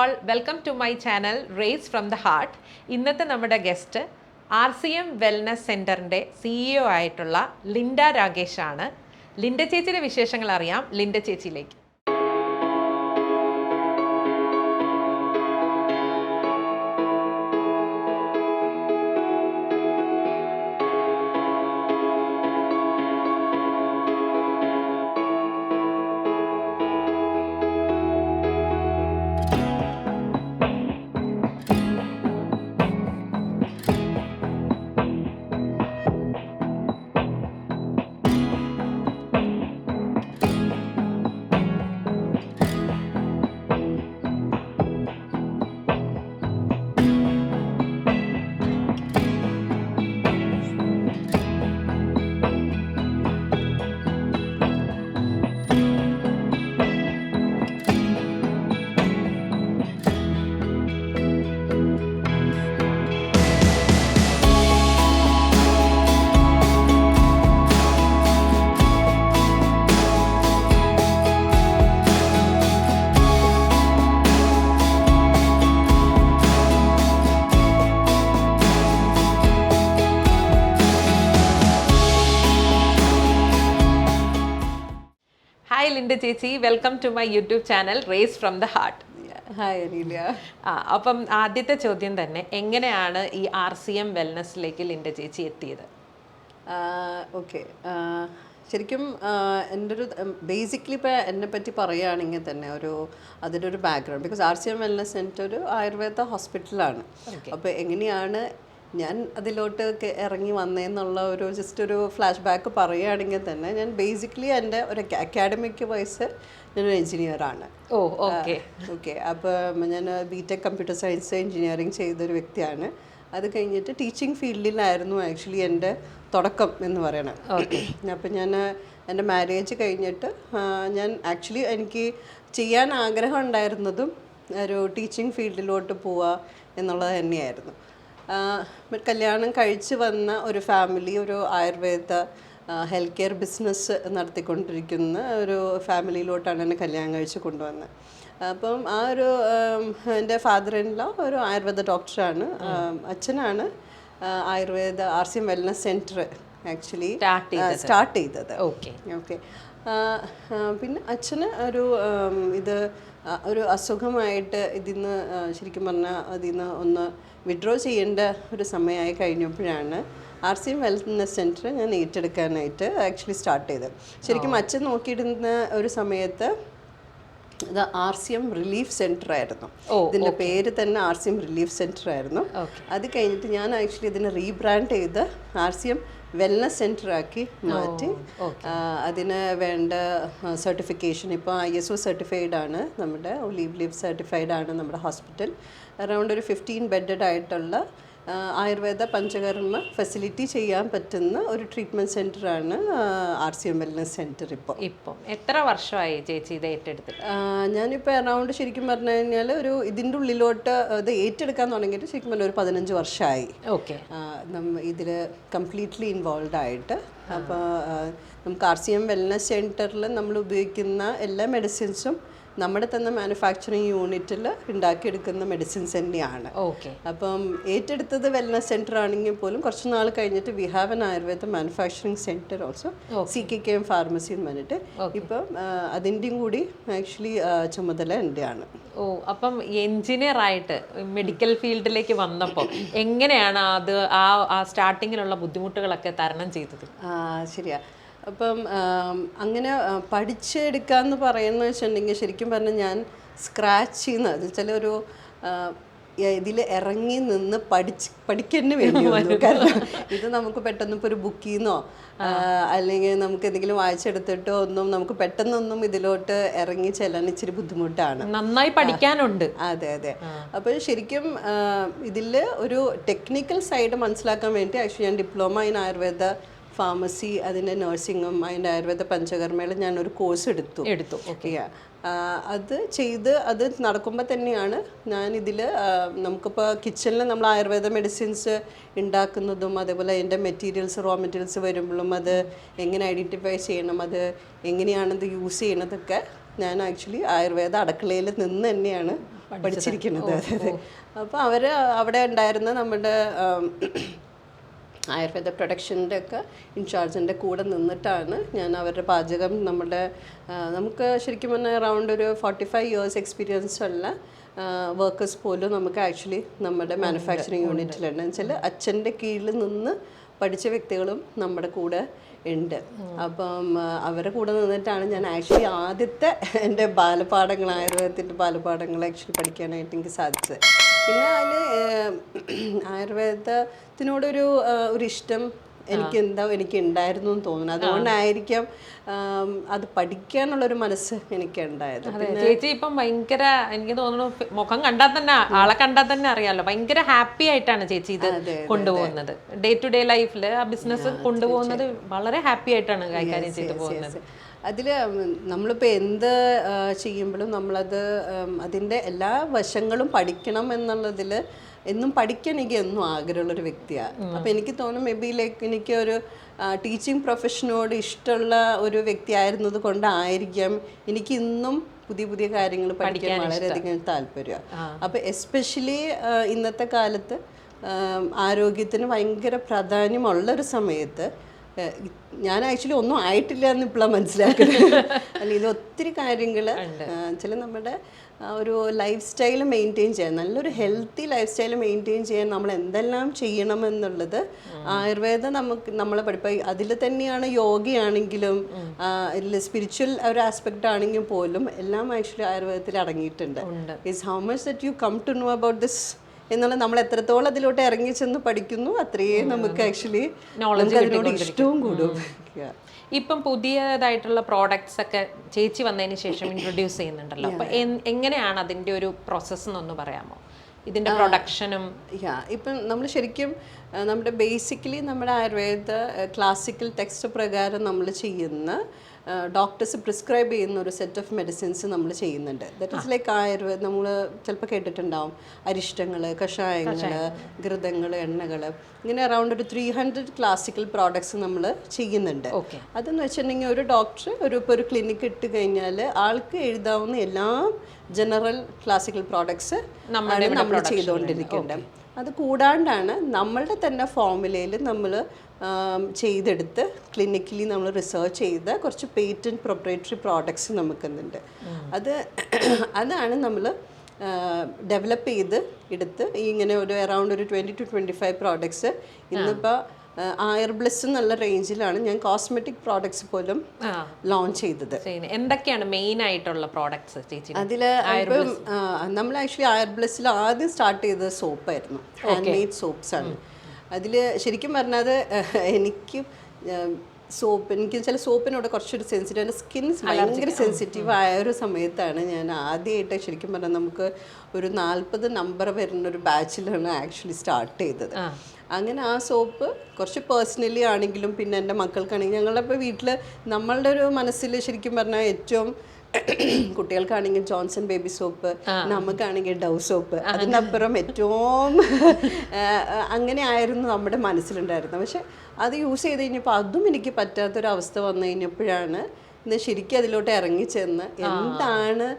all, welcome to my channel Rays from the Heart. ഇന്നത്തെ നമ്മുടെ guest RCM wellness സെൻറ്ററിൻ്റെ CEO ആയിട്ടുള്ള Linda Rakesh ആണ്. ലിൻഡ ചേച്ചിയുടെ വിശേഷങ്ങൾ അറിയാം. ലിൻഡ ചേച്ചിയിലേക്ക്. ഹായ് ലിൻഡ ചേച്ചി, welcome to my YouTube channel rays from the heart. Hi അനീലിയ. അപ്പം ആദ്യത്തെ ചോദ്യം തന്നെ, എങ്ങനെയാണ് ഈ RCM വെൽനസ്സിലേക്ക് ലിൻഡ ചേച്ചി എത്തിയത്? ഓക്കെ, ശരിക്കും എൻ്റെ ഒരു ബേസിക്കലി ഇപ്പോൾ എന്നെ പറ്റി പറയുകയാണെങ്കിൽ തന്നെ അതിൻ്റെ ഒരു background, because RCM wellness centre ഒരു ആയുർവേദ ഹോസ്പിറ്റലാണ്. അപ്പോൾ എങ്ങനെയാണ് ഞാൻ അതിലോട്ട് ഇറങ്ങി വന്നതെന്നുള്ള ജസ്റ്റ് ഒരു ഫ്ലാഷ് ബാക്ക് പറയുകയാണെങ്കിൽ തന്നെ, ഞാൻ ബേസിക്കലി എൻ്റെ ഒരു അക്കാഡമിക് വൈസ് ഞാനൊരു എൻജിനീയറാണ്. ഓക്കെ, അപ്പോൾ ഞാൻ BTech കമ്പ്യൂട്ടർ സയൻസ് എൻജിനീയറിങ് ചെയ്തൊരു വ്യക്തിയാണ്. അത് കഴിഞ്ഞിട്ട് ടീച്ചിങ് ഫീൽഡിലായിരുന്നു ആക്ച്വലി എൻ്റെ തുടക്കം എന്ന് പറയണത്. അപ്പോൾ ഞാൻ എൻ്റെ മാരേജ് കഴിഞ്ഞിട്ട് ഞാൻ ആക്ച്വലി എനിക്ക് ചെയ്യാൻ ആഗ്രഹം ഉണ്ടായിരുന്നതും ഒരു ടീച്ചിങ് ഫീൽഡിലോട്ട് പോവുക എന്നുള്ളത് തന്നെയായിരുന്നു. കല്യാണം കഴിച്ച് വന്ന ഒരു ഫാമിലി ഒരു ആയുർവേദ ഹെൽത്ത് കെയർ ബിസിനസ് നടത്തിക്കൊണ്ടിരിക്കുന്ന ഒരു ഫാമിലിയിലോട്ടാണ് എന്നെ കല്യാണം കഴിച്ച് കൊണ്ടുവന്നത്. അപ്പം എൻ്റെ ഫാദർ ഇൻ ലോ ഒരു ആയുർവേദ ഡോക്ടറാണ്. അച്ഛനാണ് Ayurveda RCM wellness centre actually start ചെയ്തത്. ഓക്കെ, പിന്നെ അച്ഛന് ഒരു അസുഖമായിട്ട് ഇതിന്ന് ശരിക്കും പറഞ്ഞാൽ അതിന്ന് ഒന്ന് വിഡ്രോ ചെയ്യേണ്ട ഒരു സമയമായി കഴിഞ്ഞപ്പോഴാണ് RCM വെൽനസ് സെൻറ്റർ ഞാൻ ഏറ്റെടുക്കാനായിട്ട് ആക്ച്വലി സ്റ്റാർട്ട് ചെയ്തത്. ശരിക്കും അച്ഛൻ നോക്കിയിരുന്ന ഒരു സമയത്ത് ഇത് RCM റിലീഫ് സെൻറ്റർ ആയിരുന്നു. ഇതിൻ്റെ പേര് തന്നെ RCM റിലീഫ് സെൻറ്റർ ആയിരുന്നു. അത് കഴിഞ്ഞിട്ട് ഞാൻ ആക്ച്വലി ഇതിനെ റീബ്രാൻഡ് ചെയ്ത് RCM വെൽനസ് സെൻറ്ററാക്കി മാറ്റി. അതിന് വേണ്ട സർട്ടിഫിക്കേഷൻ ഇപ്പോൾ ISO സർട്ടിഫൈഡ് ആണ്, നമ്മുടെ ലീവ് സർട്ടിഫൈഡ് ആണ് നമ്മുടെ ഹോസ്പിറ്റൽ. അറൗണ്ട് ഒരു 15 ബെഡഡ് ആയിട്ടുള്ള ആയുർവേദ പഞ്ചകർമ്മ ഫെസിലിറ്റി ചെയ്യാൻ പറ്റുന്ന ഒരു ട്രീറ്റ്മെൻറ്റ് സെൻറ്ററാണ് RCM വെൽനസ് സെൻറ്റർ. ഇപ്പം എത്ര വർഷമായി ചേച്ചി ഇത് ഏറ്റെടുത്തിട്ട്? ഞാനിപ്പോൾ അറൗണ്ട് ശരിക്കും പറഞ്ഞു കഴിഞ്ഞാൽ ഇതിൻ്റെ ഉള്ളിലോട്ട് ഇത് ഏറ്റെടുക്കാൻ തുടങ്ങിയിട്ട് ശരിക്കും പറഞ്ഞാൽ ഒരു 15 വർഷമായി. ഓക്കെ, ഇതിൽ കംപ്ലീറ്റ്ലി ഇൻവോൾവ് ആയിട്ട്. അപ്പോൾ നമുക്ക് RCM വെൽനസ് സെൻറ്ററിൽ നമ്മൾ ഉപയോഗിക്കുന്ന എല്ലാ മെഡിസിൻസും നമ്മുടെ തന്നെ മാനുഫാക്ചറിങ് യൂണിറ്റിൽ ഉണ്ടാക്കിയെടുക്കുന്ന മെഡിസിൻസ് തന്നെയാണ്. അപ്പം ഏറ്റെടുത്തത് വെൽനസ് സെൻറ്റർ ആണെങ്കിൽ പോലും കുറച്ച് നാൾ കഴിഞ്ഞിട്ട് we have an Ayurveda manufacturing centre also, CKKM pharmacy എന്ന് പറഞ്ഞിട്ട്. ഇപ്പം അതിൻ്റെയും കൂടി ആക്ച്വലി ചുമതല എൻ്റെയാണ്. അപ്പം എൻജിനീയർ ആയിട്ട് മെഡിക്കൽ ഫീൽഡിലേക്ക് വന്നപ്പോൾ എങ്ങനെയാണ് അത് ആ സ്റ്റാർട്ടിങ്ങിലുള്ള ബുദ്ധിമുട്ടുകളൊക്കെ തരണം ചെയ്തത്? ശരിയാ. അപ്പം അങ്ങനെ പഠിച്ചെടുക്കാമെന്ന് പറയുന്നത് വെച്ചിട്ടുണ്ടെങ്കിൽ ശരിക്കും പറഞ്ഞാൽ ഞാൻ സ്ക്രാച്ചിൽ നിന്ന് വെച്ചാൽ ഇതിൽ ഇറങ്ങി നിന്ന് പഠിക്കേണ്ടി വേണ്ടി വന്നു. കാരണം ഇത് നമുക്ക് പെട്ടെന്ന് ഇപ്പോൾ ഒരു ബുക്കിൽ നിന്നോ അല്ലെങ്കിൽ നമുക്ക് എന്തെങ്കിലും വായിച്ചെടുത്തിട്ടോ നമുക്ക് പെട്ടെന്നൊന്നും ഇതിലോട്ട് ഇറങ്ങി ചെല്ലാൻ ഇച്ചിരി ബുദ്ധിമുട്ടാണ്, നന്നായി പഠിക്കാനുണ്ട്. അതെ. അപ്പോൾ ശരിക്കും ഇതിൽ ഒരു ടെക്നിക്കൽ സൈഡ് മനസ്സിലാക്കാൻ വേണ്ടി ആക്ച്വലി ഞാൻ ഡിപ്ലോമ ഇൻ ആയുർവേദ ഫാർമസി, അതിൻ്റെ നഴ്സിങ്ങും അതിൻ്റെ ആയുർവേദ പഞ്ചകർമ്മയിലും ഞാനൊരു കോഴ്സ് എടുത്തു. അത് അത് നടക്കുമ്പോൾ തന്നെയാണ് ഞാനിതിൽ നമുക്കിപ്പോൾ കിച്ചണിൽ നമ്മൾ ആയുർവേദ മെഡിസിൻസ് ഉണ്ടാക്കുന്നതും അതേപോലെ അതിൻ്റെ റോ മെറ്റീരിയൽസ് വരുമ്പോഴും അത് എങ്ങനെ ഐഡൻറ്റിഫൈ ചെയ്യണം, അത് എങ്ങനെയാണത് യൂസ് ചെയ്യണതൊക്കെ ഞാൻ ആക്ച്വലി ആയുർവേദ അടുക്കളയിൽ നിന്ന് തന്നെയാണ് പഠിച്ചിരിക്കുന്നത്. അതെ. അപ്പോൾ അവർ അവിടെ ഉണ്ടായിരുന്ന നമ്മുടെ ആയുർവേദ പ്രൊഡക്ഷൻ്റെ ഒക്കെ ഇൻചാർജിൻ്റെ കൂടെ നിന്നിട്ടാണ് ഞാൻ അവരുടെ പാചകം നമുക്ക് ശരിക്കും പറഞ്ഞാൽ അറൗണ്ട് ഒരു 45 ഇയേഴ്സ് എക്സ്പീരിയൻസ് ഉള്ള വർക്കേഴ്സ് പോലും നമുക്ക് ആക്ച്വലി നമ്മുടെ മാനുഫാക്ചറിങ് യൂണിറ്റിലുണ്ട്. എന്ന് വെച്ചാൽ അച്ഛൻ്റെ കീഴിൽ നിന്ന് പഠിച്ച വ്യക്തികളും നമ്മുടെ കൂടെ ഉണ്ട്. അപ്പം അവരുടെ കൂടെ നിന്നിട്ടാണ് ഞാൻ ആക്ച്വലി ആദ്യത്തെ എൻ്റെ ബാലപാഠങ്ങൾ, ആയുർവേദത്തിൻ്റെ ബാലപാഠങ്ങൾ ആക്ച്വലി പഠിക്കാനായിട്ട് എനിക്ക് സാധിച്ചത്. പിന്നെ അതിൽ ആയുർവേദത്തിനോടൊരു ഇഷ്ടം എനിക്ക് ഉണ്ടായിരുന്നു എന്ന് തോന്നുന്നു. അതുകൊണ്ടായിരിക്കാം അത് പഠിക്കാനുള്ളൊരു മനസ്സ് എനിക്ക് ഉണ്ടായത്. ചേച്ചി ഇപ്പം ഭയങ്കര, എനിക്ക് തോന്നുന്നു മുഖം കണ്ടാൽ തന്നെ, ആളെ കണ്ടാൽ തന്നെ അറിയാലോ, ഭയങ്കര ഹാപ്പി ആയിട്ടാണ് ചേച്ചി ഇത് കൊണ്ടുപോകുന്നത്. ഡേ ടു ഡേ ലൈഫിൽ ആ ബിസിനസ് കൊണ്ടുപോകുന്നത് വളരെ ഹാപ്പി ആയിട്ടാണ് കൈകാര്യം ചെയ്തു പോകുന്നത്. അതിൽ നമ്മളിപ്പോൾ എന്ത് ചെയ്യുമ്പോഴും നമ്മളത് അതിൻ്റെ എല്ലാ വശങ്ങളും പഠിക്കണം എന്നുള്ളതിൽ എന്നും പഠിക്കാൻ എനിക്ക് എന്നും ആഗ്രഹമുള്ളൊരു വ്യക്തിയാണ്. അപ്പോൾ എനിക്ക് തോന്നുന്നു മേ ബി ലൈക്ക് എനിക്കൊരു ടീച്ചിങ് പ്രൊഫഷനോട് ഇഷ്ടമുള്ള ഒരു വ്യക്തി ആയിരുന്നത് കൊണ്ടായിരിക്കാം എനിക്ക് ഇന്നും പുതിയ പുതിയ കാര്യങ്ങൾ പഠിക്കാൻ വളരെയധികം താല്പര്യമാണ്. അപ്പോൾ എസ്പെഷ്യലി ഇന്നത്തെ കാലത്ത് ആരോഗ്യത്തിന് ഭയങ്കര പ്രാധാന്യമുള്ളൊരു സമയത്ത് ഞാൻ ആക്ച്വലി ഒന്നും ആയിട്ടില്ല എന്ന് ഇപ്പോഴാണ് മനസ്സിലാക്കുന്നത്. അല്ല, ഇത് ഒത്തിരി കാര്യങ്ങൾ ചില നമ്മുടെ ഒരു ലൈഫ് സ്റ്റൈൽ മെയിൻറ്റെയിൻ ചെയ്യാൻ, നല്ലൊരു ഹെൽത്തി ലൈഫ് സ്റ്റൈൽ മെയിൻറ്റെയിൻ ചെയ്യാൻ നമ്മൾ എന്തെല്ലാം ചെയ്യണമെന്നുള്ളത് ആയുർവേദം നമ്മളെ പഠിപ്പിക്കും. അതിൽ തന്നെയാണ് യോഗയാണെങ്കിലും ഇതിൽ സ്പിരിച്വൽ ഒരു ആസ്പെക്റ്റ് ആണെങ്കിൽ പോലും എല്ലാം ആക്ച്വലി ആയുർവേദത്തിൽ അടങ്ങിയിട്ടുണ്ട്. It's how much that you come to know about this എന്നുള്ള, നമ്മൾ എത്രത്തോളം അതിലോട്ട് ഇറങ്ങി ചെന്ന് പഠിക്കുന്നു അത്രയും നമുക്ക് ആക്ച്വലി അതിനോട് ഇഷ്ടവും കൂടും. ഇപ്പം പുതിയതായിട്ടുള്ള പ്രോഡക്ട്സ് ഒക്കെ ചേച്ചി വന്നതിന് ശേഷം ഇൻട്രൊഡ്യൂസ് ചെയ്യുന്നുണ്ടല്ലോ, അപ്പൊ എങ്ങനെയാണ് അതിന്റെ ഒരു പ്രോസസ്സ് എന്നൊന്ന് പറയാമോ? ഇതിന്റെ പ്രൊഡക്ഷനും. ഇപ്പം നമ്മൾ ശരിക്കും നമ്മുടെ ബേസിക്കലി നമ്മുടെ ആയുർവേദ ക്ലാസിക്കൽ ടെക്സ്റ്റ് പ്രകാരം നമ്മൾ ചെയ്യുന്ന ഡോക്ടേഴ്സ് പ്രിസ്ക്രൈബ് ചെയ്യുന്ന ഒരു സെറ്റ് ഓഫ് മെഡിസിൻസ് നമ്മൾ ചെയ്യുന്നുണ്ട്. ദാറ്റ് ഈസ് ലൈക്ക് ആയുർവേദം. നമ്മൾ ചിലപ്പോൾ കേട്ടിട്ടുണ്ടാവും അരിഷ്ടങ്ങൾ, കഷായങ്ങൾ, ഘൃതങ്ങൾ, എണ്ണകൾ, ഇങ്ങനെ അറൗണ്ട് ഒരു 300 ക്ലാസിക്കൽ പ്രോഡക്ട്സ് നമ്മൾ ചെയ്യുന്നുണ്ട്. അതെന്ന് വെച്ചിട്ടുണ്ടെങ്കിൽ ഒരു ഡോക്ടർ ഇപ്പോൾ ഒരു ക്ലിനിക്ക് ഇട്ട് കഴിഞ്ഞാൽ ആൾക്ക് എഴുതാവുന്ന എല്ലാ ജനറൽ ക്ലാസിക്കൽ പ്രോഡക്ട്സ് നമ്മൾ ചെയ്തുകൊണ്ടിരിക്കേണ്ടത്. അത് കൂടാണ്ടാണ് നമ്മളുടെ തന്നെ ഫോർമുലയിൽ നമ്മൾ ചെയ്തെടുത്ത് ക്ലിനിക്കലി നമ്മൾ റിസർച്ച് ചെയ്ത കുറച്ച് പേറ്റൻറ്റ് പ്രൊപ്രൈറ്ററി പ്രോഡക്ട്സ് നമുക്കുന്നുണ്ട്. അതാണ് നമ്മൾ ഡെവലപ്പ് ചെയ്ത് എടുത്ത് ഇങ്ങനെ ഒരു അറൗണ്ട് ഒരു 20 to 25 പ്രോഡക്ട്സ് ഇന്നിപ്പോൾ ആയുർബ്ലിസ് എന്നുള്ള റേഞ്ചിലാണ് ഞാൻ കോസ്മെറ്റിക് പ്രോഡക്ട്സ് പോലും ലോഞ്ച് ചെയ്തത്. എന്തൊക്കെയാണ് മെയിൻ ആയിട്ടുള്ള പ്രോഡക്ട്സ് ചേച്ചി? അതിൽ നമ്മൾ ആക്ച്വലി ആയുർബ്ലിസിൽ ആദ്യം സ്റ്റാർട്ട് ചെയ്തത് സോപ്പായിരുന്നു. ഹാൻഡ് മെയ്ഡ് സോപ്സ് ആണ്. അതിൽ ശരിക്കും പറഞ്ഞാൽ എനിക്ക് ചില സോപ്പിനോട് കുറച്ചൊരു സെൻസിറ്റീവ്, എൻ്റെ സ്കിൻ ഭയങ്കര സെൻസിറ്റീവ് ആയ ഒരു സമയത്താണ് ഞാൻ ആദ്യമായിട്ട് ശരിക്കും പറഞ്ഞാൽ നമുക്ക് ഒരു 40 നമ്പർ വരുന്ന ഒരു ബാച്ചിലാണ് ആക്ച്വലി സ്റ്റാർട്ട് ചെയ്തത്. അങ്ങനെ ആ സോപ്പ് കുറച്ച് പേഴ്സണലി ആണെങ്കിലും പിന്നെ എൻ്റെ മക്കൾക്കാണെങ്കിലും ഞങ്ങളുടെ ഇപ്പോൾ വീട്ടിൽ നമ്മളുടെ ഒരു മനസ്സിൽ ശരിക്കും പറഞ്ഞാൽ ഏറ്റവും കുട്ടികൾക്കാണെങ്കിൽ ജോൺസൺ ബേബി സോപ്പ്, നമുക്കാണെങ്കിൽ ഡവ് സോപ്പ്, അതിനപ്പുറം ഏറ്റവും അങ്ങനെ ആയിരുന്നു നമ്മുടെ മനസ്സിലുണ്ടായിരുന്നത്. പക്ഷെ അത് യൂസ് ചെയ്ത് കഴിഞ്ഞപ്പോൾ അതും എനിക്ക് പറ്റാത്തൊരവസ്ഥ വന്നു കഴിഞ്ഞപ്പോഴാണ് ഇന്ന് ശരിക്കും അതിലോട്ട് ഇറങ്ങിച്ചെന്ന് എന്താണ്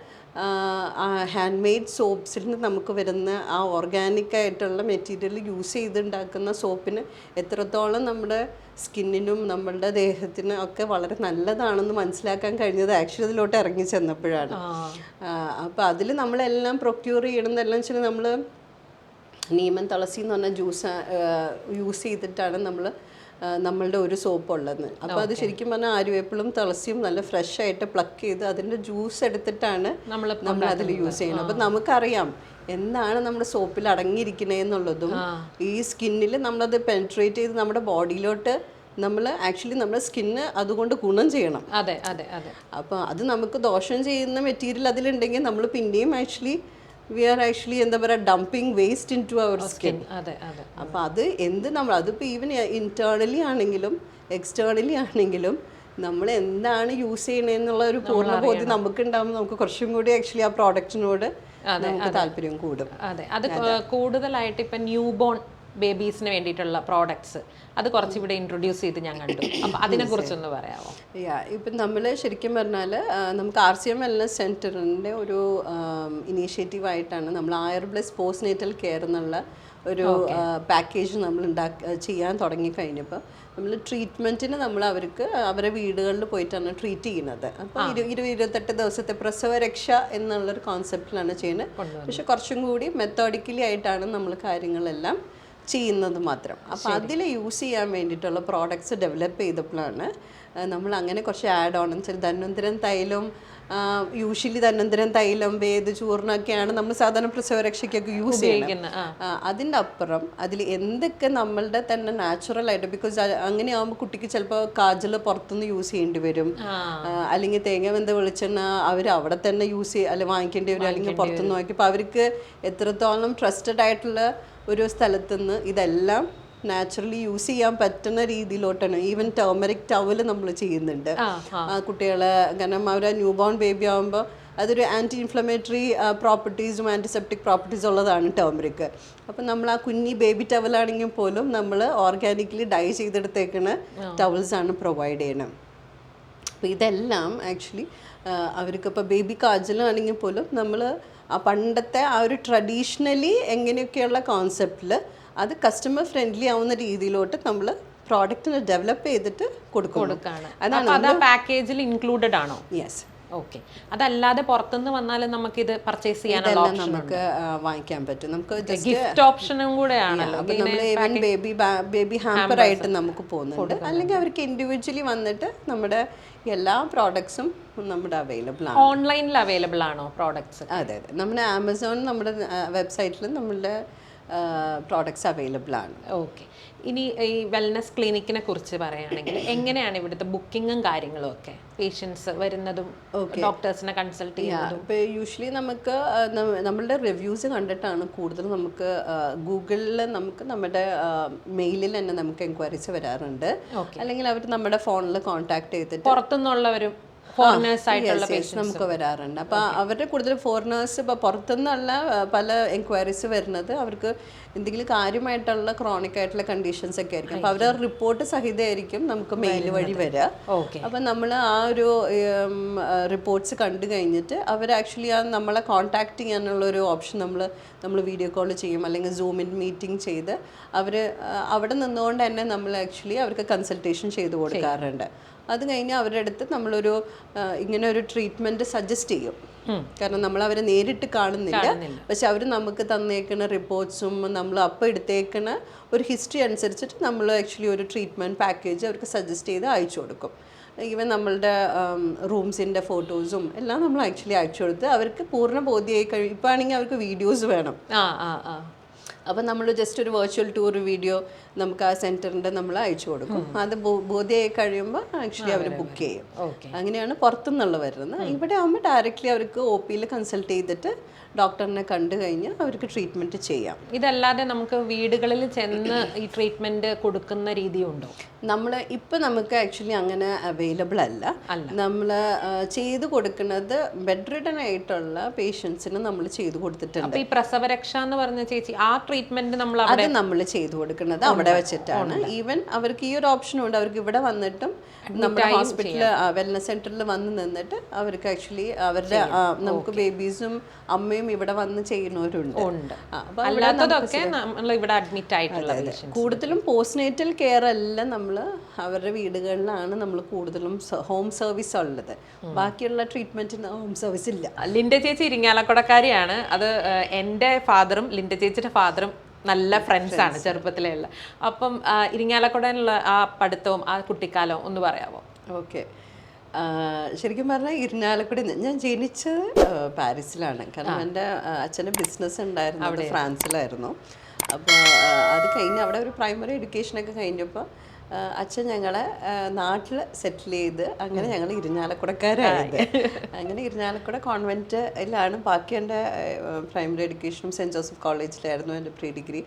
ഹാൻഡ് മെയ്ഡ് സോപ്സിൽ നിന്ന് നമുക്ക് വരുന്ന ആ ഓർഗാനിക് ആയിട്ടുള്ള മെറ്റീരിയൽ യൂസ് ചെയ്തുണ്ടാക്കുന്ന സോപ്പിന് എത്രത്തോളം നമ്മുടെ സ്കിന്നിനും നമ്മളുടെ ദേഹത്തിനും ഒക്കെ വളരെ നല്ലതാണെന്ന് മനസ്സിലാക്കാൻ കഴിഞ്ഞത് ആക്ച്വലി അതിലോട്ട് ഇറങ്ങി ചെന്നപ്പോഴാണ്. അപ്പോൾ അതിൽ നമ്മളെല്ലാം പ്രൊക്യൂർ ചെയ്യണമെന്നെല്ലാം വെച്ചാൽ നമ്മൾ നീമൻ തുളസി എന്ന് പറഞ്ഞ ജ്യൂസ് യൂസ് ചെയ്തിട്ടാണ് നമ്മളുടെ ഒരു സോപ്പ് ഉള്ളത്. അപ്പോൾ അത് ശരിക്കും പറഞ്ഞാൽ ആര്യവേപ്പിലും തുളസിയും നല്ല ഫ്രഷ് ആയിട്ട് പ്ലക്ക് ചെയ്ത് അതിൻ്റെ ജ്യൂസ് എടുത്തിട്ടാണ് നമ്മൾ അതിൽ യൂസ് ചെയ്യുന്നത്. അപ്പം നമുക്കറിയാം എന്താണ് നമ്മുടെ സോപ്പിൽ അടങ്ങിയിരിക്കണേന്നുള്ളതും ഈ സ്കിന്നിൽ നമ്മളത് പെനിട്രേറ്റ് ചെയ്ത് നമ്മുടെ ബോഡിയിലോട്ട് നമ്മൾ ആക്ച്വലി നമ്മുടെ സ്കിന്ന് അതുകൊണ്ട് ഗുണം ചെയ്യണം. അതെ അതെ അതെ. അപ്പോൾ അത് നമുക്ക് ദോഷം ചെയ്യുന്ന മെറ്റീരിയൽ അതിലുണ്ടെങ്കിൽ നമ്മൾ പിന്നെയും ആക്ച്വലി വി ആർ ആക്ച്വലി എന്താ പറയുക ഡംപിങ് വേസ്റ്റ് ഇൻ ടു അവർ സ്കിൻ. അപ്പോൾ അത് അതിപ്പോൾ ഈവൻ ഇന്റേർണലി ആണെങ്കിലും എക്സ്റ്റേർണലി ആണെങ്കിലും നമ്മൾ എന്താണ് യൂസ് ചെയ്യണമെന്നുള്ള ഒരു പൂർണ്ണ ബോധ്യം നമുക്കുണ്ടാകുമ്പോൾ നമുക്ക് കുറച്ചും കൂടി ആക്ച്വലി ആ പ്രോഡക്റ്റിനോട് നമുക്ക് താല്പര്യം കൂടും. അതെ, അത് കൂടുതലായിട്ട് ഇപ്പം ന്യൂ ബോൺ ബേബീസിന് വേണ്ടിയിട്ടുള്ള പ്രോഡക്ട്സ് അത് കുറച്ചിവിടെ ഇൻട്രൊഡ്യൂസ് ചെയ്ത് ഞാൻ കണ്ടു. അപ്പം അതിനെക്കുറിച്ചൊന്ന് പറയാമോ? ഇപ്പം നമ്മൾ ശരിക്കും പറഞ്ഞാൽ നമുക്ക് RCM വെൽനസ് സെൻറ്ററിൻ്റെ ഒരു ഇനീഷ്യേറ്റീവായിട്ടാണ് നമ്മൾ ആയുർബ്ലസ് പോസ്റ്റ് നേറ്റൽ കെയർ എന്നുള്ള ഒരു പാക്കേജ് നമ്മൾ ചെയ്യാൻ തുടങ്ങിക്കഴിഞ്ഞപ്പോൾ നമ്മൾ ട്രീറ്റ്മെൻറ്റിന് നമ്മൾ അവർക്ക് അവരുടെ വീടുകളിൽ പോയിട്ടാണ് ട്രീറ്റ് ചെയ്യുന്നത്. അപ്പോൾ 28 ദിവസത്തെ പ്രസവരക്ഷ എന്നുള്ളൊരു കോൺസെപ്റ്റിലാണ് ചെയ്യുന്നത്. പക്ഷെ കുറച്ചും കൂടി മെത്തോഡിക്കലി ആയിട്ടാണ് നമ്മൾ കാര്യങ്ങളെല്ലാം ചെയ്യുന്നത് മാത്രം. അപ്പോൾ അതിൽ യൂസ് ചെയ്യാൻ വേണ്ടിയിട്ടുള്ള പ്രോഡക്ട്സ് ഡെവലപ്പ് ചെയ്തപ്പോഴാണ് നമ്മൾ അങ്ങനെ കുറച്ച് ആഡ് ഓൺ എന്ന് വെച്ചാൽ ധന്വന്തരം തൈലം, യൂഷ്വലി ധന്വന്തരം തൈലം, വേദ ചൂർണ്ണമൊക്കെയാണ് നമ്മൾ സാധാരണ പ്രസവരക്ഷയ്ക്കൊക്കെ യൂസ് ചെയ്യുന്നത്. അതിൻ്റെ അപ്പുറം അതിൽ എന്തൊക്കെ നമ്മളുടെ തന്നെ നാച്ചുറൽ ആയിട്ട്, ബിക്കോസ് അങ്ങനെ ആകുമ്പോൾ കുട്ടിക്ക് ചിലപ്പോൾ കാജൽ പുറത്തുനിന്ന് യൂസ് ചെയ്യേണ്ടി വരും, അല്ലെങ്കിൽ തേങ്ങ വെന്ത വെളിച്ചെണ്ണ അവർ അവിടെ തന്നെ വാങ്ങിക്കേണ്ടി വരും, അല്ലെങ്കിൽ പുറത്തുനിന്ന് വാങ്ങിക്കും. അപ്പോൾ അവർക്ക് എത്രത്തോളം ട്രസ്റ്റഡ് ആയിട്ടുള്ള ഒരു സ്ഥലത്തുനിന്ന് ഇതെല്ലാം നാച്ചുറലി യൂസ് ചെയ്യാൻ പറ്റുന്ന രീതിയിലോട്ടാണ്. ഈവൻ ടേമറിക് ടവല് നമ്മൾ ചെയ്യുന്നുണ്ട് കുട്ടികളെ. കാരണം അവർ ന്യൂ ബോൺ ബേബി ആകുമ്പോൾ അതൊരു ആൻറ്റി ഇൻഫ്ലമേറ്ററി പ്രോപ്പർട്ടീസും ആൻറ്റിസെപ്റ്റിക് പ്രോപ്പർട്ടീസ് ഉള്ളതാണ് ടേമറിക്. അപ്പം നമ്മൾ ആ കുഞ്ഞി ബേബി ടവലാണെങ്കിൽ പോലും നമ്മൾ ഓർഗാനിക്കലി ഡൈ ചെയ്തെടുത്തേക്കുന്ന ടവൽസാണ് പ്രൊവൈഡ് ചെയ്യണം. അപ്പോൾ ഇതെല്ലാം ആക്ച്വലി അവർക്കിപ്പോൾ ബേബി കാജലാണെങ്കിൽ പോലും നമ്മൾ ആ പണ്ടത്തെ ആ ഒരു ട്രഡീഷണലി എങ്ങനെയൊക്കെയുള്ള കോൺസെപ്റ്റിൽ അത് കസ്റ്റമർ ഫ്രണ്ട്ലി ആവുന്ന രീതിയിലോട്ട് നമ്മൾ പ്രോഡക്റ്റിനെ ഡെവലപ്പ് ചെയ്തിട്ട് കൊടുക്കുകയാണ്. അതാണ് പാക്കേജിൽ ഇൻക്ലൂഡഡ് ആണോ? യെസ്. ഓക്കെ. അതല്ലാതെ പുറത്തുനിന്ന് വന്നാലും നമുക്കിത് പർച്ചേസ് ചെയ്യാനുള്ള നമുക്ക് വാങ്ങിക്കാൻ പറ്റും. നമുക്ക് ഗിഫ്റ്റ് ഓപ്ഷനും കൂടെ ആണല്ലോ. നമ്മൾ ഈവൻ ബേബി ഹാമ്പർ ആയിട്ട് നമുക്ക് പോകുന്നുണ്ട്. അല്ലെങ്കിൽ അവർക്ക് ഇൻഡിവിജ്വലി വന്നിട്ട് നമ്മുടെ എല്ലാ പ്രോഡക്ട്സും നമ്മുടെ അവൈലബിൾ ആണ്. ഓൺലൈനിൽ അവൈലബിൾ ആണോ പ്രോഡക്ട്സ്? അതെ. നമ്മുടെ ആമസോൺ നമ്മുടെ വെബ്സൈറ്റിൽ നമ്മളുടെ പ്രോഡക്ട്സ് അവൈലബിൾ ആണ്. ഓക്കെ. ഇനി ഈ വെൽനസ് ക്ലിനിക്കിനെ കുറിച്ച് പറയുകയാണെങ്കിൽ എങ്ങനെയാണ് ഇവിടുത്തെ ബുക്കിങ്ങും കാര്യങ്ങളും ഒക്കെ? പേഷ്യൻസ് വരുന്നതും ഡോക്ടേഴ്സിനെ കൺസൾട്ട് ചെയ്യുന്നതും? ഇപ്പോൾ യൂഷ്വലി നമുക്ക് നമ്മളുടെ റിവ്യൂസ് കണ്ടിട്ടാണ് കൂടുതൽ. നമുക്ക് ഗൂഗിളിൽ നമുക്ക് നമ്മുടെ മെയിലിൽ തന്നെ നമുക്ക് എൻക്വയറീസ് വരാറുണ്ട്. അല്ലെങ്കിൽ അവർ നമ്മുടെ ഫോണിൽ കോൺടാക്ട് ചെയ്തിട്ട് പുറത്തുനിന്നുള്ളവരും ഫോറിനേഴ്സ് ആയിട്ടുള്ള പേഷ്യൻസ് നമുക്ക് വരാറുണ്ട്. അപ്പോൾ അവരുടെ കൂടുതൽ ഫോറിനേഴ്സ് ഇപ്പോൾ പുറത്തുനിന്നുള്ള പല എൻക്വയറീസ് വരുന്നത് അവർക്ക് എന്തെങ്കിലും കാര്യമായിട്ടുള്ള ക്രോണിക് ആയിട്ടുള്ള കണ്ടീഷൻസ് ഒക്കെ ആയിരിക്കും. അപ്പോൾ അവരുടെ റിപ്പോർട്ട് സഹിതമായിരിക്കും നമുക്ക് മെയിൽ വഴി വരിക. അപ്പം നമ്മൾ ആ ഒരു റിപ്പോർട്ട്സ് കണ്ടു കഴിഞ്ഞിട്ട് അവർ ആക്ച്വലി ആ നമ്മളെ കോൺടാക്ട് ചെയ്യാനുള്ള ഒരു ഓപ്ഷൻ നമ്മൾ വീഡിയോ കോൾ ചെയ്യും, അല്ലെങ്കിൽ സൂമിൻ മീറ്റിംഗ് ചെയ്ത് അവർ അവിടെ നിന്നുകൊണ്ട് തന്നെ നമ്മൾ ആക്ച്വലി അവർക്ക് കൺസൾട്ടേഷൻ ചെയ്ത് കൊടുക്കാറുണ്ട്. അത് കഴിഞ്ഞ് അവരുടെ അടുത്ത് നമ്മളൊരു ഇങ്ങനെ ഒരു ട്രീറ്റ്മെൻറ്റ് സജസ്റ്റ് ചെയ്യും. കാരണം നമ്മൾ അവരെ നേരിട്ട് കാണുന്നില്ല, പക്ഷെ അവർ നമുക്ക് തന്നേക്കുന്ന റിപ്പോർട്ട്സും നമ്മൾ അപ്പോൾ എടുത്തേക്കുന്ന ഒരു ഹിസ്റ്ററി അനുസരിച്ചിട്ട് നമ്മൾ ആക്ച്വലി ഒരു ട്രീറ്റ്മെൻറ്റ് പാക്കേജ് അവർക്ക് സജസ്റ്റ് ചെയ്ത് അയച്ചു കൊടുക്കും. ഈവൻ നമ്മളുടെ റൂംസിൻ്റെ ഫോട്ടോസും എല്ലാം നമ്മൾ ആക്ച്വലി അയച്ചു കൊടുത്ത് അവർക്ക് പൂർണ്ണ ബോധ്യമായി കഴിയും. ഇപ്പോൾ ആണെങ്കിൽ അവർക്ക് വീഡിയോസ് വേണം. അപ്പം നമ്മൾ ജസ്റ്റ് ഒരു വെർച്വൽ ടൂർ വീഡിയോ നമുക്ക് ആ സെൻറ്ററിൻ്റെ നമ്മൾ അയച്ചു കൊടുക്കും. അത് ബോധ്യമായി കഴിയുമ്പോൾ ആക്ച്വലി അവർ ബുക്ക് ചെയ്യും. അങ്ങനെയാണ് പുറത്തുനിന്നുള്ള വരുന്നത്. ഇവിടെ ആകുമ്പോൾ ഡയറക്റ്റ്ലി അവർക്ക് OPയിൽ കൺസൾട്ട് ചെയ്തിട്ട് ഡോക്ടറിനെ കണ്ടു കഴിഞ്ഞാൽ അവർക്ക് ട്രീറ്റ്മെൻറ്റ് ചെയ്യാം. ഇതല്ലാതെ നമുക്ക് വീടുകളിൽ ചെന്ന് ഈ ട്രീറ്റ്മെൻറ്റ് കൊടുക്കുന്ന രീതിയുണ്ടോ? നമുക്ക് ആക്ച്വലി അങ്ങനെ അവൈലബിൾ അല്ല. നമ്മൾ ചെയ്തു കൊടുക്കുന്നത് ബെഡ് റിഡൻ ആയിട്ടുള്ള പേഷ്യൻസിന് നമ്മൾ ചെയ്തു കൊടുത്തിട്ടുണ്ട്. ഈ പ്രസവരക്ഷ എന്ന് പറഞ്ഞ ചേച്ചി ആ ട്രീറ്റ്മെന്റ് നമ്മൾ ചെയ്തു കൊടുക്കുന്നത് അവിടെ വെച്ചിട്ടാണ്. ഈവൻ അവർക്ക് ഈ ഒരു ഓപ്ഷനും ഉണ്ട്. അവർക്ക് ഇവിടെ വന്നിട്ടും നമ്മുടെ ഹോസ്പിറ്റലിൽ വെൽനസ് സെന്ററിൽ വന്ന് നിന്നിട്ട് അവർക്ക് ആക്ച്വലി അവരുടെ നമുക്ക് ബേബീസും അമ്മയും ഇവിടെ വന്ന് ചെയ്യുന്നവരുണ്ട്. കൂടുതലും പോസ്റ്റ്നേറ്റൽ കെയർ എല്ലാം നമ്മൾ അവരുടെ വീടുകളിലാണ് നമ്മൾ കൂടുതലും ഹോം സർവീസ് ഉള്ളത്. ബാക്കിയുള്ള ട്രീറ്റ്മെന്റിന് ഹോം സർവീസ് ഇല്ല. ലിൻഡ ചേച്ചി ഇരിങ്ങാലക്കുടക്കാരിയാണ്. അത് എൻ്റെ ഫാദറും ലിൻഡ ചേച്ചിയുടെ ഫാദറും നല്ല ഫ്രണ്ട്സാണ് ചെറുപ്പത്തിലുള്ള. അപ്പം ഇരിങ്ങാലക്കുടയിലുള്ള ആ പഠിത്തവും ആ കുട്ടിക്കാലവും ഒന്ന് പറയാമോ? ഓക്കെ. ശരിക്കും പറഞ്ഞാൽ ഇരിങ്ങാലക്കുട ഞാൻ ജനിച്ചത് പാരീസിലാണ്. കാരണം എൻ്റെ അച്ഛൻ്റെ ബിസിനസ് ഉണ്ടായിരുന്നത് ഫ്രാൻസിലായിരുന്നു. അപ്പോൾ അത് കഴിഞ്ഞ് അവിടെ ഒരു പ്രൈമറി എഡ്യൂക്കേഷനൊക്കെ കഴിഞ്ഞപ്പോൾ അച്ഛൻ ഞങ്ങളെ നാട്ടിൽ സെറ്റിൽ ചെയ്ത് അങ്ങനെ ഞങ്ങൾ ഇരിഞ്ഞാലക്കുടക്കാരായത്. അങ്ങനെ ഇരിഞ്ഞാലക്കുട കോൺവെൻറ്റിലാണ് ബാക്കി എൻ്റെ പ്രൈമറി എഡ്യൂക്കേഷനും സെൻറ്റ് ജോസഫ് കോളേജിലായിരുന്നു എൻ്റെ പ്രീ ഡിഗ്രി.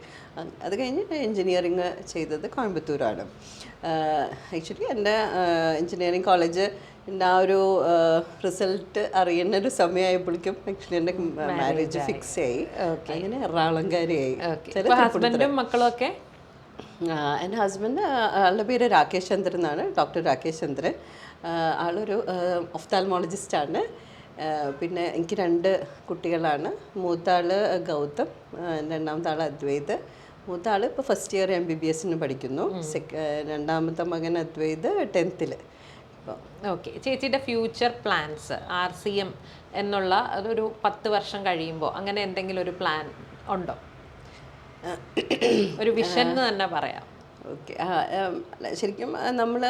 അത് കഴിഞ്ഞ് എൻജിനീയറിങ് ചെയ്തത് കോയമ്പത്തൂരാണ്. ആക്ച്വലി എൻ്റെ എൻജിനീയറിങ് കോളേജ് എൻ്റെ ആ ഒരു റിസൾട്ട് അറിയുന്ന ഒരു സമയമായപ്പോഴേക്കും ആക്ച്വലി എൻ്റെ മാരേജ് ഫിക്സ് ആയി. അങ്ങനെ എറണാകുളംകാരിയായി. ഹസ്ബൻഡും മക്കളും ഒക്കെ? എൻ്റെ ഹസ്ബൻഡ്, ആളുടെ പേര് രാകേഷ് ചന്ദ്രൻ എന്നാണ്, ഡോക്ടർ രാകേഷ് ചന്ദ്രൻ. ആളൊരു ഒഫ്താൽമോളജിസ്റ്റാണ്. പിന്നെ എനിക്ക് 2 കുട്ടികളാണ്. മൂത്ത ആൾ ഗൗതം, രണ്ടാമത്തെ ആൾ അദ്വൈത്. മൂത്ത ആൾ ഇപ്പോൾ ഫസ്റ്റ് ഇയർ MBBS പഠിക്കുന്നു. രണ്ടാമത്തെ മകൻ അദ്വൈത് 10th. ഓക്കെ. ചേച്ചിയുടെ ഫ്യൂച്ചർ പ്ലാൻസ് RCM എന്നുള്ള അതൊരു 10 വർഷം കഴിയുമ്പോൾ അങ്ങനെ എന്തെങ്കിലും ഒരു പ്ലാൻ ഉണ്ടോ? ഒരു വിഷൻ എന്ന് തന്നെ പറയാം. ഓക്കെ. ശരിക്കും നമ്മൾ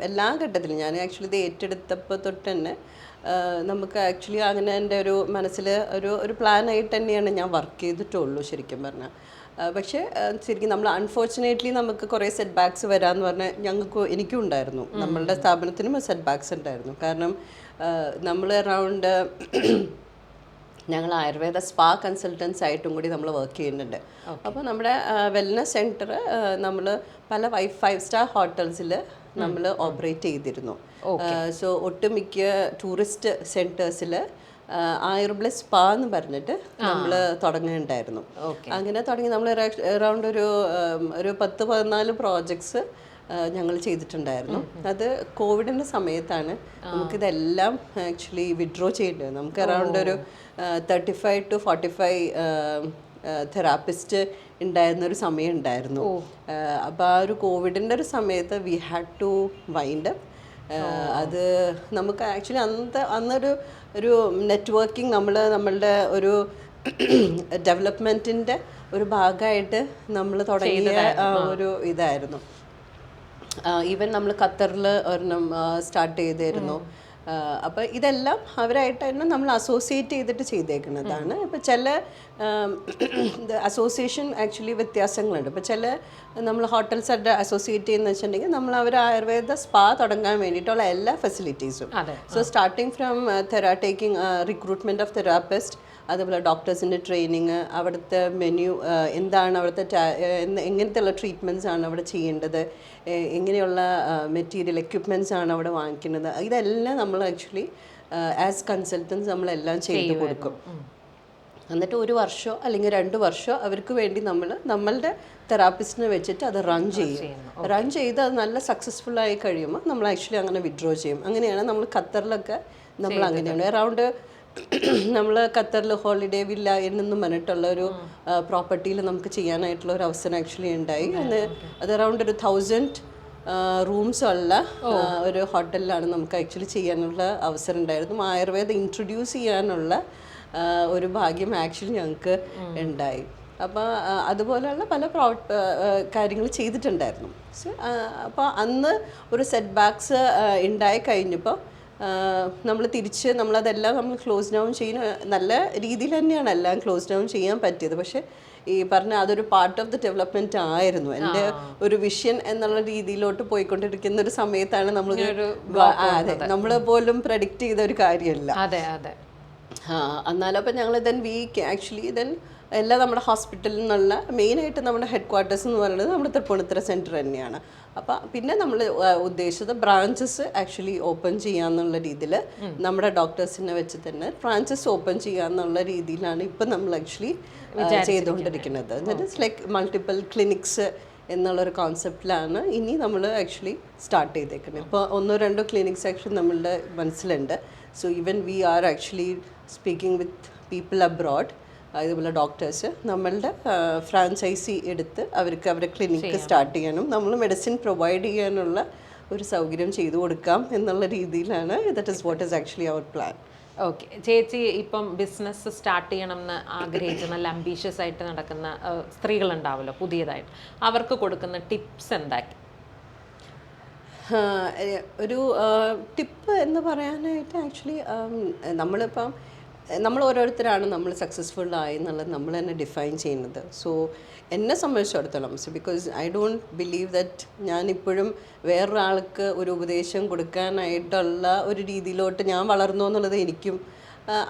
എല്ലാ ഘട്ടത്തിലും ഞാൻ ആക്ച്വലി ഇത് ഏറ്റെടുത്തപ്പോൾ തൊട്ട് തന്നെ നമുക്ക് ആക്ച്വലി അങ്ങനെ എൻ്റെ ഒരു മനസ്സിൽ ഒരു പ്ലാനായിട്ട് തന്നെയാണ് ഞാൻ വർക്ക് ചെയ്തിട്ടുള്ളൂ ശരിക്കും പറഞ്ഞാൽ. പക്ഷേ ശരിക്കും നമ്മൾ അൺഫോർച്ചുനേറ്റ്ലി നമുക്ക് കുറേ സെറ്റ് ബാക്സ് വരാമെന്ന് പറഞ്ഞാൽ എനിക്കും ഉണ്ടായിരുന്നു. നമ്മളുടെ സ്ഥാപനത്തിനും സെറ്റ് ബാക്സ് ഉണ്ടായിരുന്നു. കാരണം നമ്മൾ അറൗണ്ട് ഞങ്ങൾ ആയുർവേദ സ്പാ കൺസൾട്ടൻസ് ആയിട്ടും കൂടി നമ്മൾ വർക്ക് ചെയ്യുന്നുണ്ട്. അപ്പോൾ നമ്മുടെ വെൽനസ് സെൻറ്റർ നമ്മൾ പല 5-star ഹോട്ടൽസിൽ നമ്മൾ ഓപ്പറേറ്റ് ചെയ്തിരുന്നു. സോ ഒട്ടുമിക്ക ടൂറിസ്റ്റ് സെൻറ്റേഴ്സിൽ ആയുർബ്ലസ് സ്പാ എന്ന് പറഞ്ഞിട്ട് നമ്മൾ തുടങ്ങുന്നുണ്ടായിരുന്നു. അങ്ങനെ തുടങ്ങി നമ്മൾ അറൗണ്ട് ഒരു 10-14 പ്രോജക്ട്സ് ഞങ്ങൾ ചെയ്തിട്ടുണ്ടായിരുന്നു. അത് കോവിഡിൻ്റെ സമയത്താണ് നമുക്കിതെല്ലാം ആക്ച്വലി വിഡ്രോ ചെയ്യേണ്ടത്. നമുക്ക് അറൗണ്ട് ഒരു 35 to 45 തെറാപ്പിസ്റ്റ് ഉണ്ടായിരുന്നൊരു സമയം ഉണ്ടായിരുന്നു. അപ്പോൾ ആ ഒരു കോവിഡിൻ്റെ ഒരു സമയത്ത് we had to wind up. അത് നമുക്ക് ആക്ച്വലി അന്നൊരു നെറ്റ്വർക്കിംഗ് നമ്മളുടെ ഒരു ഡെവലപ്മെൻറ്റിൻ്റെ ഒരു ഭാഗമായിട്ട് നമ്മൾ തുടങ്ങിയ ഒരു ഇതായിരുന്നു. ഈവൻ നമ്മൾ ഖത്തറിൽ ഒരെണ്ണം സ്റ്റാർട്ട് ചെയ്തിരുന്നു. അപ്പോൾ ഇതെല്ലാം അവരായിട്ട് തന്നെ നമ്മൾ അസോസിയേറ്റ് ചെയ്തിട്ട് ചെയ്തേക്കുന്നതാണ്. ഇപ്പോൾ ചില അസോസിയേഷൻ ആക്ച്വലി വ്യത്യാസങ്ങളുണ്ട്. ഇപ്പോൾ ചില നമ്മൾ ഹോട്ടൽസായിട്ട് അസോസിയേറ്റ് ചെയ്യുന്ന വെച്ചിട്ടുണ്ടെങ്കിൽ നമ്മൾ അവർ ആയുർവേദ സ്പാ തുടങ്ങാൻ വേണ്ടിയിട്ടുള്ള എല്ലാ ഫെസിലിറ്റീസും, so starting from taking recruitment of therapist, അതുപോലെ ഡോക്ടേഴ്സിൻ്റെ ട്രെയിനിങ്, അവിടുത്തെ മെനു എന്താണ്, അവിടുത്തെ എങ്ങനത്തെയുള്ള ട്രീറ്റ്മെൻറ്റ്സ് ആണ് അവിടെ ചെയ്യേണ്ടത്, എങ്ങനെയുള്ള മെറ്റീരിയൽ എക്യുപ്മെൻറ്റ്സ് ആണ് അവിടെ വാങ്ങിക്കുന്നത്, ഇതെല്ലാം നമ്മൾ ആക്ച്വലി ആസ് കൺസൾട്ടൻസ് നമ്മളെല്ലാം ചെയ്ത് കൊടുക്കും. എന്നിട്ട് 1 വർഷമോ അല്ലെങ്കിൽ 2 വർഷമോ അവർക്ക് വേണ്ടി നമ്മളുടെ തെറാപ്പിസ്റ്റിനെ വെച്ചിട്ട് അത് റൺ ചെയ്ത് അത് നല്ല സക്സസ്ഫുള്ളായി കഴിയുമ്പോൾ നമ്മൾ ആക്ച്വലി അങ്ങനെ വിഡ്രോ ചെയ്യും. അങ്ങനെയാണ് നമ്മൾ ഖത്തറിലൊക്കെ നമ്മൾ അങ്ങനെയാണ് അറൗണ്ട് നമ്മൾ ഖത്തറിൽ ഹോളിഡേ വില്ല എന്നൊന്നും പറഞ്ഞിട്ടുള്ള ഒരു പ്രോപ്പർട്ടിയിൽ നമുക്ക് ചെയ്യാനായിട്ടുള്ള ഒരു അവസരം ആക്ച്വലി ഉണ്ടായി. അത് അറൗണ്ട് ഒരു 1000 റൂംസ് ഉള്ള ഒരു ഹോട്ടലിലാണ് നമുക്ക് ആക്ച്വലി ചെയ്യാനുള്ള അവസരം ഉണ്ടായിരുന്നു. ആയുർവേദം ഇൻട്രൊഡ്യൂസ് ചെയ്യാനുള്ള ഒരു ഭാഗ്യം ആക്ച്വലി ഞങ്ങൾക്ക് ഉണ്ടായി. അപ്പോൾ അതുപോലെയുള്ള പല കാര്യങ്ങൾ ചെയ്തിട്ടുണ്ടായിരുന്നു. അപ്പോൾ അന്ന് ഒരു സെറ്റ് ബാക്സ് ഉണ്ടായി കഴിഞ്ഞപ്പോൾ നമ്മൾ നമ്മളതെല്ലാം നമ്മൾ ക്ലോസ് ഡൗൺ ചെയ്യുന്ന നല്ല രീതിയിൽ തന്നെയാണ് എല്ലാം ക്ലോസ് ഡൗൺ ചെയ്യാൻ പറ്റിയത്. പക്ഷേ ഈ പറഞ്ഞ അതൊരു പാർട്ട് ഓഫ് ദി ഡെവലപ്മെന്റ് ആയിരുന്നു. എൻ്റെ ഒരു വിഷൻ എന്നുള്ള രീതിയിലോട്ട് പോയിക്കൊണ്ടിരിക്കുന്ന ഒരു സമയത്താണ് നമ്മൾ പോലും പ്രഡിക്റ്റ് ചെയ്ത ഒരു കാര്യമല്ല. എന്നാലും അപ്പം ഞങ്ങൾ ആക്ച്വലി എല്ലാം നമ്മുടെ ഹോസ്പിറ്റലിൽ നിന്നുള്ള മെയിനായിട്ട് നമ്മുടെ ഹെഡ് ക്വാർട്ടേഴ്സ് എന്ന് പറയുന്നത് നമ്മുടെ തൃപ്പൂണിത്തുറ സെൻറ്റർ തന്നെയാണ്. അപ്പോൾ പിന്നെ നമ്മൾ ഉദ്ദേശിച്ചത് ബ്രാഞ്ചസ് ആക്ച്വലി ഓപ്പൺ ചെയ്യാന്നുള്ള രീതിയിൽ നമ്മുടെ ഡോക്ടേഴ്സിനെ വെച്ച് തന്നെ ബ്രാഞ്ചസ് ഓപ്പൺ ചെയ്യാന്നുള്ള രീതിയിലാണ് ഇപ്പം നമ്മൾ ആക്ച്വലി ചെയ്തുകൊണ്ടിരിക്കുന്നത്. That is like multiple clinics എന്നുള്ളൊരു കോൺസെപ്റ്റിലാണ് ഇനി നമ്മൾ ആക്ച്വലി സ്റ്റാർട്ട് ചെയ്തേക്കുന്നത്. ഇപ്പോൾ 1-2 ക്ലിനിക്സ് ആക്ച്വലി നമ്മളുടെ മനസ്സിലുണ്ട്. So even we are actually speaking with people abroad, ഇതുപോലെ ഡോക്ടേഴ്സ് നമ്മളുടെ ഫ്രാഞ്ചൈസി എടുത്ത് അവരുടെ ക്ലിനിക്ക് സ്റ്റാർട്ട് ചെയ്യാനും നമ്മൾ മെഡിസിൻ പ്രൊവൈഡ് ചെയ്യാനുള്ള ഒരു സൗകര്യം ചെയ്തു കൊടുക്കാം എന്നുള്ള രീതിയിലാണ്. That is what is actually അവർ പ്ലാൻ. ഓക്കെ. ചേച്ചി ഇപ്പം ബിസിനസ് സ്റ്റാർട്ട് ചെയ്യണം എന്ന് ആഗ്രഹിച്ച് നല്ല അംബീഷ്യസ് ആയിട്ട് നടക്കുന്ന സ്ത്രീകളുണ്ടാവുമല്ലോ പുതിയതായിട്ട്, അവർക്ക് കൊടുക്കുന്ന ടിപ്സ് എന്താക്കി? ഒരു ടിപ്പ് എന്ന് പറയാനായിട്ട് ആക്ച്വലി നമ്മളിപ്പം നമ്മൾ ഓരോരുത്തരാണ് നമ്മൾ സക്സസ്ഫുൾ ആയി എന്നുള്ളത് നമ്മൾ തന്നെ ഡിഫൈൻ ചെയ്യുന്നത്. സോ എന്നെ സംബന്ധിച്ചിടത്തോളം, because I don't believe that ഞാനിപ്പോഴും വേറൊരാൾക്ക് ഒരു ഉപദേശം കൊടുക്കാനായിട്ടുള്ള ഒരു രീതിയിലോട്ട് ഞാൻ വളർന്നു എന്നുള്ളത് എനിക്കും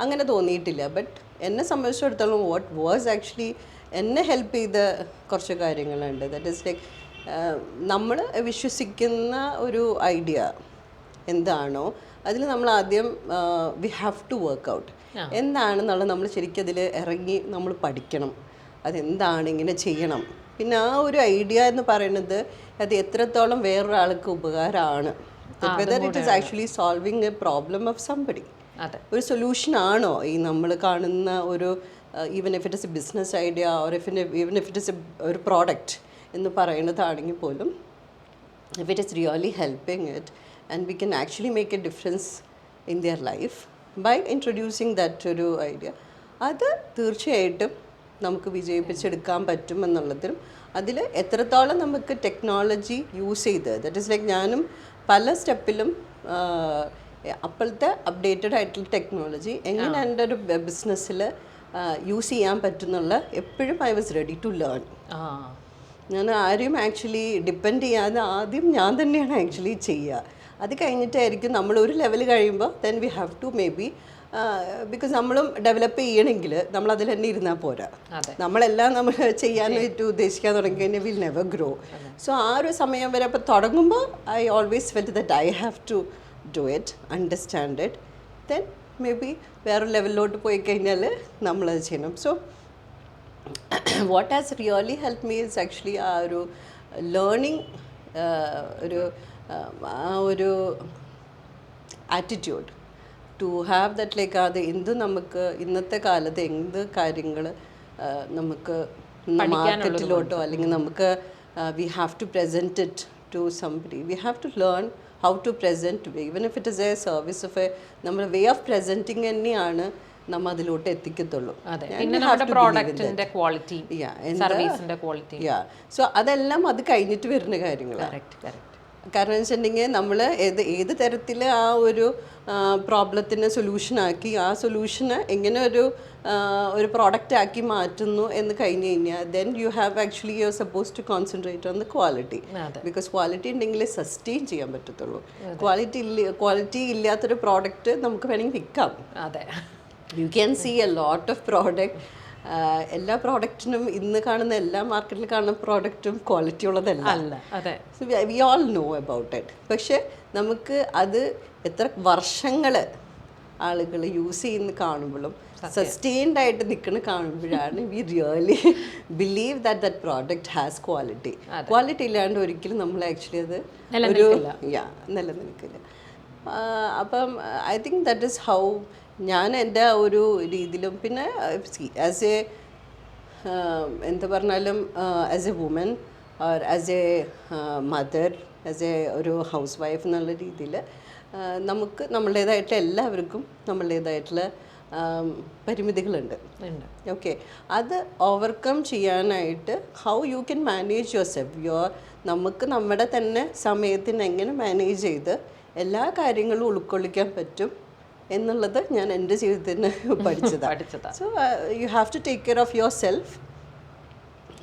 അങ്ങനെ തോന്നിയിട്ടില്ല. ബട്ട് എന്നെ സംബന്ധിച്ചിടത്തോളം വാട്ട് വാസ് ആക്ച്വലി എന്നെ ഹെൽപ്പ് ചെയ്ത കുറച്ച് കാര്യങ്ങളുണ്ട്. ദാറ്റ് ഈസ് ലൈക്ക് നമ്മൾ വിശ്വസിക്കുന്ന ഒരു ഐഡിയ എന്താണോ അതിൽ നമ്മൾ ആദ്യം we have to work out എന്താണെന്നുള്ളത് നമ്മൾ ശരിക്കും അതിൽ ഇറങ്ങി നമ്മൾ പഠിക്കണം. അതെന്താണ്, ഇങ്ങനെ ചെയ്യണം. പിന്നെ ആ ഒരു ഐഡിയ എന്ന് പറയുന്നത് അത് എത്രത്തോളം വേറൊരാൾക്ക് ഉപകാരമാണ്, whether it is actually solving A problem of somebody, ഒരു സൊല്യൂഷൻ ആണോ ഈ നമ്മൾ കാണുന്ന ഒരു even if it is A business idea or even if it is ഒരു പ്രോഡക്റ്റ് എന്ന് പറയുന്നതാണെങ്കിൽ പോലും if it is really helping it and we can actually make a difference in their life by introducing that ഒരു idea, അത് തീർച്ചയായിട്ടും നമുക്ക് വിജയിപ്പിച്ചെടുക്കാൻ പറ്റുമെന്നുള്ളതിലും അതിൽ എത്രത്തോളം നമുക്ക് ടെക്നോളജി യൂസ് ചെയ്ത്, ദറ്റ് ഈസ് ലൈക്ക് ഞാനും പല സ്റ്റെപ്പിലും അപ്പോഴത്തെ അപ്ഡേറ്റഡ് ആയിട്ടുള്ള ടെക്നോളജി എങ്ങനെ എൻ്റെ ഒരു ബിസിനസ്സിൽ യൂസ് ചെയ്യാൻ പറ്റുന്നുള്ള എപ്പോഴും I was ready to learn. ഞാൻ ആരെയും ആക്ച്വലി ഡിപ്പെൻഡ് ചെയ്യാതെ ആദ്യം ഞാൻ തന്നെയാണ് ആക്ച്വലി ചെയ്യുക. അത് കഴിഞ്ഞിട്ടായിരിക്കും നമ്മൾ ഒരു ലെവൽ കഴിയുമ്പോൾ then we have to maybe because നമ്മളും ഡെവലപ്പ് ചെയ്യണമെങ്കിൽ നമ്മൾ അതിൽ തന്നെ ഇരുന്നാൽ പോരാ. നമ്മളെല്ലാം നമ്മൾ ചെയ്യാനായിട്ട് ഉദ്ദേശിക്കാൻ തുടങ്ങി കഴിഞ്ഞാൽ വിൽ നെവർ ഗ്രോ. സോ ആ ഒരു സമയം വരെ അപ്പോൾ തുടങ്ങുമ്പോൾ I always felt that I have to do it, understand it, then maybe വേറെ ലെവലിലോട്ട് പോയി കഴിഞ്ഞാൽ നമ്മളത് ചെയ്യണം. So what has really helped me is actually ആ ഒരു ലേണിംഗ് ഒരു attitude to have that like അത് എന്ത് നമുക്ക് ഇന്നത്തെ കാലത്ത് എന്ത് കാര്യങ്ങൾ നമുക്ക് മാർക്കറ്റിലോട്ടോ അല്ലെങ്കിൽ നമുക്ക് we have to present it to somebody, we have to learn how to present even if it is a service of a നമ്മുടെ വേ ഓഫ് പ്രസൻറ്റിങ് തന്നെയാണ് നമ്മൾ അതിലോട്ട് എത്തിക്കത്തുള്ളൂ. സോ അതെല്ലാം അത് കഴിഞ്ഞിട്ട് വരുന്ന കാര്യങ്ങളാണ്. കാരണം വെച്ചിട്ടുണ്ടെങ്കിൽ നമ്മൾ ഏത് തരത്തിൽ ആ ഒരു പ്രോബ്ലത്തിന് സൊല്യൂഷനാക്കി ആ സൊല്യൂഷന് എങ്ങനെ ഒരു പ്രോഡക്റ്റ് ആക്കി മാറ്റുന്നു എന്ന് കഴിഞ്ഞ് കഴിഞ്ഞാൽ then you have actually you are suppose to concentrate on the quality. Because quality ഉണ്ടെങ്കിലേ സസ്റ്റെയിൻ ചെയ്യാൻ പറ്റത്തുള്ളൂ. ക്വാളിറ്റി ഇല്ലാത്തൊരു പ്രോഡക്റ്റ് നമുക്ക് വേണമെങ്കിൽ വിൽക്കാം. You can see a lot of product. എല്ലാ പ്രോഡക്റ്റിനും ഇന്ന് കാണുന്ന എല്ലാ മാർക്കറ്റിൽ കാണുന്ന പ്രോഡക്റ്റും ക്വാളിറ്റി ഉള്ളതല്ല. So we all know about it. പക്ഷെ നമുക്ക് അത് എത്ര വർഷങ്ങൾ ആളുകൾ യൂസ് ചെയ്യുന്ന കാണുമ്പോഴും സസ്റ്റെയിൻഡ് ആയിട്ട് നിൽക്കുന്ന കാണുമ്പോഴാണ് we really believe that that product has quality. Quality ഇല്ലാണ്ട് ഒരിക്കലും നമ്മൾ ആക്ച്വലി അത് ഒരു നിലനിൽക്കില്ല. അപ്പം I think that is how ഞാൻ എൻ്റെ ഒരു രീതിയിലും പിന്നെ ആസ് എ എന്താ പറഞ്ഞാലും as a woman or as a mother, as a ഒരു ഹൗസ് വൈഫ് എന്നുള്ള രീതിയിൽ നമുക്ക് നമ്മളുടേതായിട്ടുള്ള എല്ലാവർക്കും നമ്മളുടേതായിട്ടുള്ള പരിമിതികളുണ്ട്. ഓക്കെ, അത് ഓവർകം ചെയ്യാനായിട്ട് how you can manage your self, നമുക്ക് നമ്മുടെ തന്നെ സമയത്തിന് എങ്ങനെ മാനേജ് ചെയ്ത് എല്ലാ കാര്യങ്ങളും ഉൾക്കൊള്ളിക്കാൻ പറ്റും എന്നുള്ളത് ഞാൻ എൻ്റെ ജീവിതത്തിന് പഠിച്ചതാണ്. So you have to take care of yourself,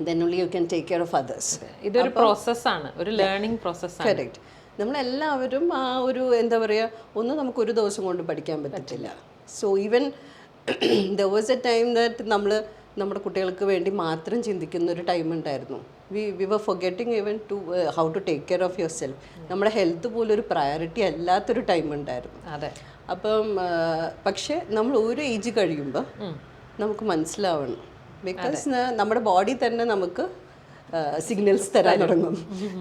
then only you can take care of others. ഇതൊരു പ്രോസസ്സാണ്, ഒരു ലേണിംഗ് പ്രോസസ്സാണ്. കറക്റ്റ്. നമ്മളെല്ലാവരും ആ ഒരു എന്താ പറയുക, ഒന്നും നമുക്ക് ഒരു ദിവസം കൊണ്ട് പഠിക്കാൻ പറ്റത്തില്ല. So even there was a time that നമ്മുടെ കുട്ടികൾക്ക് വേണ്ടി മാത്രം ചിന്തിക്കുന്ന ഒരു ടൈം ഉണ്ടായിരുന്നു. We were forgetting even to how to take care of yourself. നമ്മുടെ ഹെൽത്ത് പോലും ഒരു പ്രയോറിറ്റി അല്ലാത്തൊരു ടൈം ഉണ്ടായിരുന്നു. അപ്പം പക്ഷെ നമ്മൾ ഒരു ഏജ് കഴിയുമ്പോൾ നമുക്ക് മനസ്സിലാവണം, ബിക്കോസ് നമ്മുടെ ബോഡി തന്നെ നമുക്ക് സിഗ്നൽസ് തരാൻ തുടങ്ങും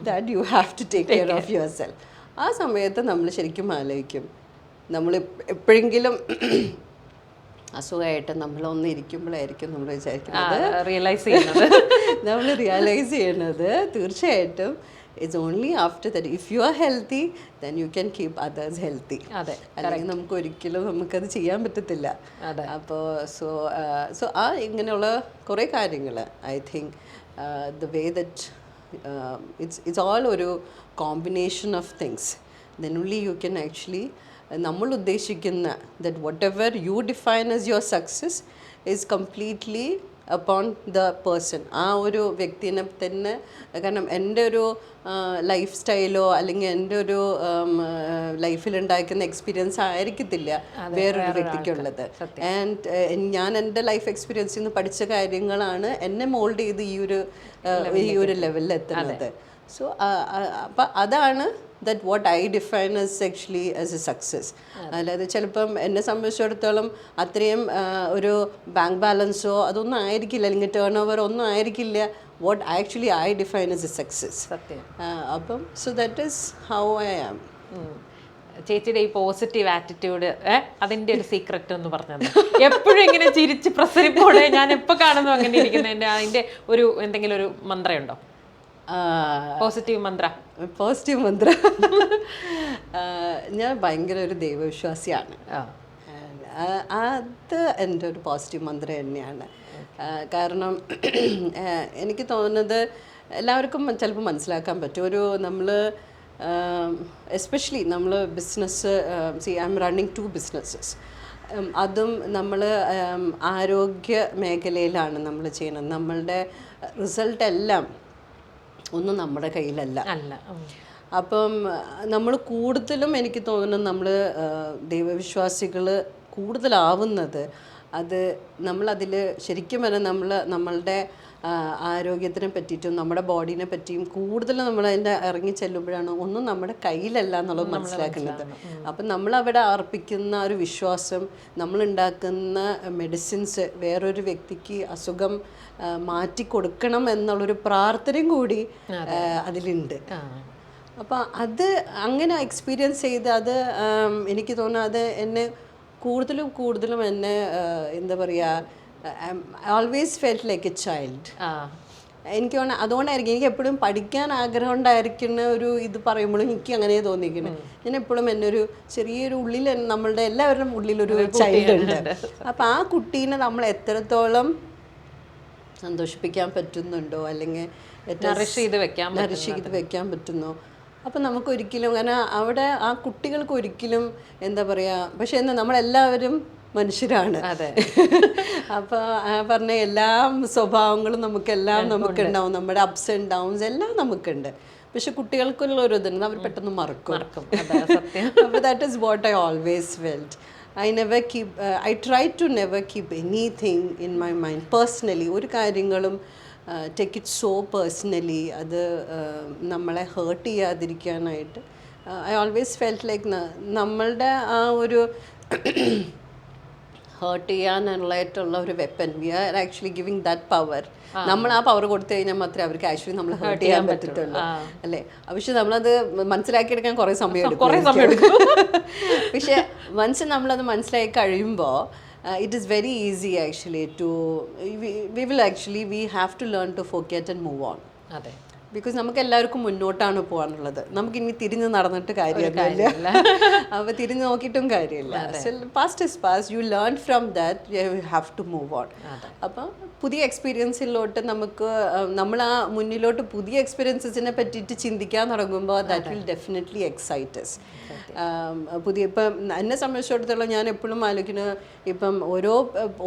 that you have to take care of yourself. ആ സമയത്ത് നമ്മൾ ശരിക്കും ആലോചിക്കും, നമ്മൾ എപ്പോഴെങ്കിലും അസുഖമായിട്ട് നമ്മളൊന്ന് ഇരിക്കുമ്പോഴായിരിക്കും നമ്മൾ വിചാരിക്കുന്നത്, നമ്മൾ റിയലൈസ് ചെയ്യുന്നത് തീർച്ചയായിട്ടും it's only after that if you are healthy then you can keep others healthy. അല്ലെങ്കിൽ നമുക്ക് ഒരിക്കലും നമുക്കത് ചെയ്യാൻ പറ്റത്തില്ല. അപ്പോൾ സോ ആ ഇങ്ങനെയുള്ള കുറേ കാര്യങ്ങൾ I think the way that it's all ഒരു combination of things, then only you can actually നമ്മൾ ഉദ്ദേശിക്കുന്ന that whatever you define as your success is completely upon the person. ആ ഒരു വ്യക്തിനെ തന്നെ, കാരണം എൻ്റെ ഒരു ലൈഫ് സ്റ്റൈലോ അല്ലെങ്കിൽ എൻ്റെ ഒരു ലൈഫിലുണ്ടാക്കുന്ന എക്സ്പീരിയൻസ് ആയിരിക്കത്തില്ല വേറൊരു വ്യക്തിക്കുള്ളത്. ആൻഡ് ഞാൻ എൻ്റെ ലൈഫ് എക്സ്പീരിയൻസിൽ നിന്ന് പഠിച്ച കാര്യങ്ങളാണ് എന്നെ മോൾഡ് ചെയ്ത് ഈ ഒരു ലെവലിൽ എത്തുന്നത്. സോ അപ്പം അതാണ് that what I define as actually as a success. അതായത് ചിലപ്പം എന്നെ സംബന്ധിച്ചിടത്തോളം അത്രയും ഒരു ബാങ്ക് ബാലൻസോ അതൊന്നും ആയിരിക്കില്ല, അല്ലെങ്കിൽ ടേൺ ഓവർ ഒന്നും ആയിരിക്കില്ല what actually I define as a success. അപ്പം so that is how I am. ചേച്ചിയുടെ ഈ പോസിറ്റീവ് ആറ്റിറ്റ്യൂഡ് അതിന്റെ ഒരു സീക്രറ്റ് എന്ന് പറഞ്ഞത് എപ്പോഴും ഇങ്ങനെ ചിരിച്ച് പ്രസരിപ്പോടെ ഞാൻ എപ്പോൾ കാണുന്നു അങ്ങനെ ഇരിക്കുന്നതിൻ്റെ അതിന്റെ ഒരു എന്തെങ്കിലും ഒരു മന്ത്രയുണ്ടോ? പോസിറ്റീവ് മന്ത്ര ഞാൻ ഭയങ്കര ഒരു ദൈവവിശ്വാസിയാണ്. അത് എൻ്റെ ഒരു പോസിറ്റീവ് മന്ത്ര തന്നെയാണ്. കാരണം എനിക്ക് തോന്നുന്നത് എല്ലാവർക്കും ചിലപ്പോൾ മനസ്സിലാക്കാൻ പറ്റും. ഒരു നമ്മൾ എസ്പെഷ്യലി നമ്മൾ business, I M running 2 businesses. അതും നമ്മൾ ആരോഗ്യ മേഖലയിലാണ് നമ്മൾ ചെയ്യുന്നത്. നമ്മളുടെ റിസൾട്ട് എല്ലാം ഒന്നും നമ്മുടെ കയ്യിലല്ല. അപ്പം നമ്മൾ കൂടുതലും എനിക്ക് തോന്നുന്നു നമ്മൾ ദൈവവിശ്വാസികൾ കൂടുതലാവുന്നത് അത് നമ്മളതിൽ ശരിക്കും പറഞ്ഞാൽ നമ്മളുടെ ആരോഗ്യത്തിനെ പറ്റിയിട്ടും നമ്മുടെ ബോഡീനെ പറ്റിയും കൂടുതൽ നമ്മൾ അതിൻ്റെ ഇറങ്ങി ചെല്ലുമ്പോഴാണ് ഒന്നും നമ്മുടെ കയ്യിലല്ല എന്നുള്ളത് മനസ്സിലാക്കുന്നത്. അപ്പം നമ്മളവിടെ അർപ്പിക്കുന്ന ഒരു വിശ്വാസം, നമ്മളുണ്ടാക്കുന്ന മെഡിസിൻസ് വേറൊരു വ്യക്തിക്ക് അസുഖം മാറ്റിക്കൊടുക്കണം എന്നുള്ളൊരു പ്രാർത്ഥനയും കൂടി അതിലുണ്ട്. അപ്പം അത് അങ്ങനെ എക്സ്പീരിയൻസ് ചെയ്ത് അത് എനിക്ക് തോന്നുന്നു അത് എന്നെ കൂടുതലും എന്നെ എന്താ പറയുക, always felt like A child. എനിക്ക് തോന്നുന്നു അതുകൊണ്ടായിരിക്കും എനിക്ക് എപ്പോഴും പഠിക്കാൻ ആഗ്രഹം ഉണ്ടായിരിക്കുന്ന ഒരു ഇത് പറയുമ്പോഴും എനിക്ക് അങ്ങനെ തോന്നിയിരിക്കുന്നത്. ഞാൻ എപ്പോഴും എന്നെ ഒരു ചെറിയൊരു ഉള്ളിൽ നമ്മളുടെ എല്ലാവരുടെയും ഉള്ളിലൊരു ചൈൽഡ് ഉണ്ട്. അപ്പം ആ കുട്ടീനെ നമ്മൾ എത്രത്തോളം സന്തോഷിപ്പിക്കാൻ പറ്റുന്നുണ്ടോ അല്ലെങ്കിൽ നറിഷ് ചെയ്ത് വെക്കാൻ പറ്റുന്നോ, അപ്പം നമുക്കൊരിക്കലും, കാരണം അവിടെ ആ കുട്ടികൾക്ക് ഒരിക്കലും എന്താ പറയുക, പക്ഷേ എന്നാൽ നമ്മളെല്ലാവരും മനുഷ്യരാണ്. അപ്പോൾ പറഞ്ഞ എല്ലാ സ്വഭാവങ്ങളും നമുക്കുണ്ടാവും, നമ്മുടെ അപ്സ് ആൻഡ് ഡൗൺസ് എല്ലാം നമുക്കുണ്ട്. പക്ഷെ കുട്ടികൾക്കുള്ള ഒരു ഇതുണ്ട്, അവർ പെട്ടെന്ന് മറക്കും. അപ്പോൾ that is what I always felt. I try to never keep anything in my mind personally. ഒരു കാര്യങ്ങളും ടേക്ക് ഇറ്റ് സോ പേഴ്സണലി, അത് നമ്മളെ ഹേർട്ട് ചെയ്യാതിരിക്കാനായിട്ട് ഐ ഓൾവേസ് ഫെൽറ്റ് ലൈക്ക് നമ്മളുടെ ആ ഒരു ഹേർട്ട് ചെയ്യാനുള്ളതായിട്ടുള്ള ഒരു weapon, we are actually giving that power. നമ്മൾ ആ പവർ കൊടുത്തു കഴിഞ്ഞാൽ മാത്രമേ അവർക്ക് ആക്ച്വലി നമ്മൾ ഹേർട്ട് ചെയ്യാൻ പറ്റത്തുള്ളൂ, അല്ലേ? പക്ഷെ നമ്മളത് മനസ്സിലാക്കിയെടുക്കാൻ കുറേ സമയം എടുക്കും. പക്ഷെ വൺസ് നമ്മളത് മനസ്സിലാക്കി കഴിയുമ്പോൾ it is very easy actually to we have to learn to forget and move on. Because നമുക്ക് എല്ലാവർക്കും മുന്നോട്ടാണ് പോകാനുള്ളത്. നമുക്ക് ഇനി തിരിഞ്ഞ് നടന്നിട്ട് കാര്യമില്ല, അപ്പോൾ തിരിഞ്ഞ് നോക്കിയിട്ടും കാര്യമില്ല. Past is past, you learn from that, you have to move on. അപ്പം പുതിയ എക്സ്പീരിയൻസിലോട്ട് നമ്മൾ ആ മുന്നിലോട്ട് പുതിയ എക്സ്പീരിയൻസസിനെ പറ്റിയിട്ട് ചിന്തിക്കാൻ തുടങ്ങുമ്പോൾ that will definitely excite us. ഇപ്പം എന്നെ സംബന്ധിച്ചിടത്തോളം ഞാൻ എപ്പോഴും ആലോചിക്കുന്നത്, ഇപ്പം